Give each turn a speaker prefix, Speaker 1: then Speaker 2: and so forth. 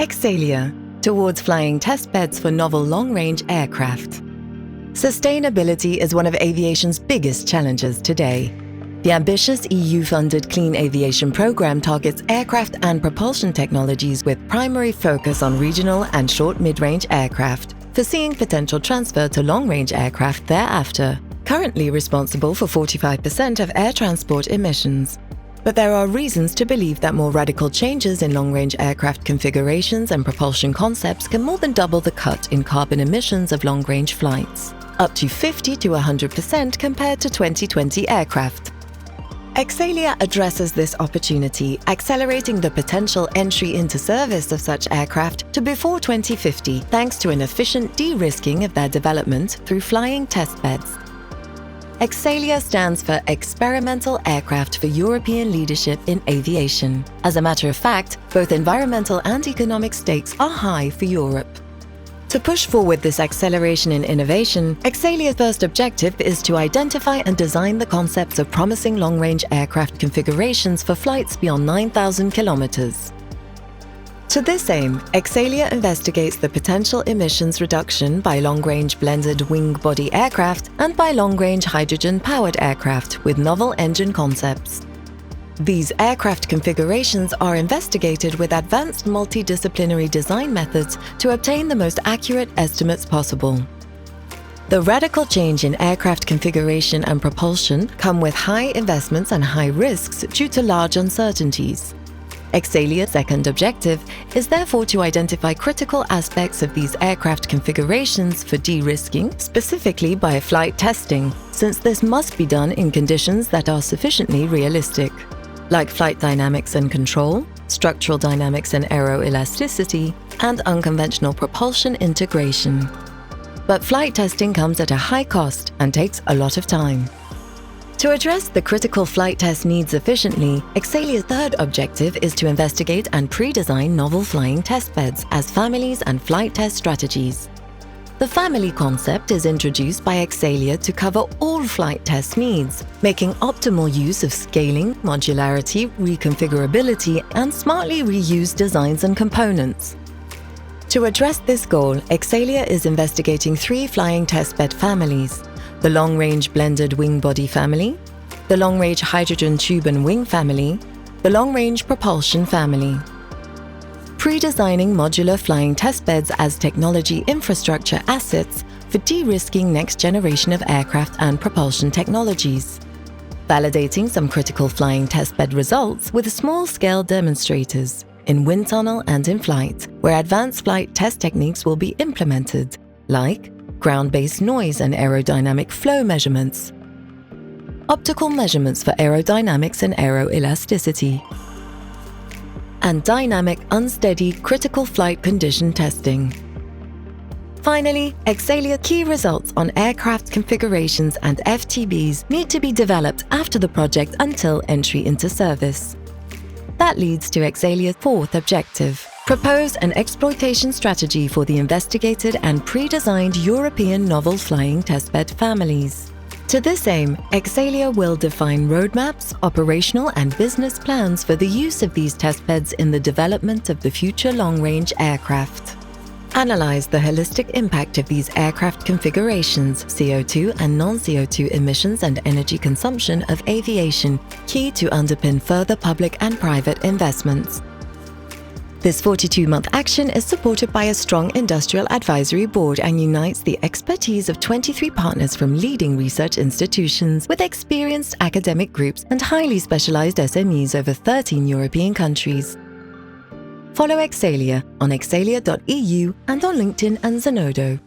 Speaker 1: EXAELIA, towards flying test beds for novel long-range aircraft. Sustainability is one of aviation's biggest challenges today. The ambitious EU-funded Clean Aviation Programme targets aircraft and propulsion technologies with primary focus on regional and short mid-range aircraft, foreseeing potential transfer to long-range aircraft thereafter, currently responsible for 45% of air transport emissions. But there are reasons to believe that more radical changes in long-range aircraft configurations and propulsion concepts can more than double the cut in carbon emissions of long-range flights, up to 50 to 100% compared to 2020 aircraft. EXAELIA addresses this opportunity, accelerating the potential entry into service of such aircraft to before 2050 thanks to an efficient de-risking of their development through flying test beds. EXAELIA stands for Experimental Aircraft for European Leadership in Aviation. As a matter of fact, both environmental and economic stakes are high for Europe. To push forward this acceleration in innovation, EXAELIA's first objective is to identify and design the concepts of promising long-range aircraft configurations for flights beyond 9,000 kilometers. To this aim, EXAELIA investigates the potential emissions reduction by long-range blended wing-body aircraft and by long-range hydrogen-powered aircraft with novel engine concepts. These aircraft configurations are investigated with advanced multi-disciplinary design methods to obtain the most accurate estimates possible. The radical change in aircraft configuration and propulsion come with high investments and high risks due to large uncertainties. EXAELIA's second objective is therefore to identify critical aspects of these aircraft configurations for de-risking, specifically by flight testing, since this must be done in conditions that are sufficiently realistic, like flight dynamics and control, structural dynamics and aeroelasticity, and unconventional propulsion integration. But flight testing comes at a high cost and takes a lot of time. To address the critical flight test needs efficiently, EXAELIA's third objective is to investigate and pre-design novel flying test beds as families and flight test strategies. The family concept is introduced by EXAELIA to cover all flight test needs, making optimal use of scaling, modularity, reconfigurability, and smartly reused designs and components. To address this goal, EXAELIA is investigating 3 flying testbed families: the long-range blended wing-body family, the long-range hydrogen tube and wing family, the long-range propulsion family. Pre-designing modular flying testbeds as technology infrastructure assets for de-risking next generation of aircraft and propulsion technologies. Validating some critical flying testbed results with small-scale demonstrators in wind tunnel and in flight, where advanced flight test techniques will be implemented, like ground-based noise and aerodynamic flow measurements, optical measurements for aerodynamics and aeroelasticity, and dynamic unsteady critical flight condition testing. Finally, EXAELIA key results on aircraft configurations and FTBs need to be developed after the project until entry into service. That leads to EXAELIA's fourth objective: propose an exploitation strategy for the investigated and pre-designed European novel flying testbed families. To this aim, EXAELIA will define roadmaps, operational and business plans for the use of these testbeds in the development of the future long-range aircraft. Analyze the holistic impact of these aircraft configurations, CO2 and non-CO2 emissions and energy consumption of aviation, key to underpin further public and private investments. This 42-month action is supported by a strong industrial advisory board and unites the expertise of 23 partners from leading research institutions with experienced academic groups and highly specialized SMEs over 13 European countries. Follow EXAELIA on exaelia.eu and on LinkedIn and Zenodo.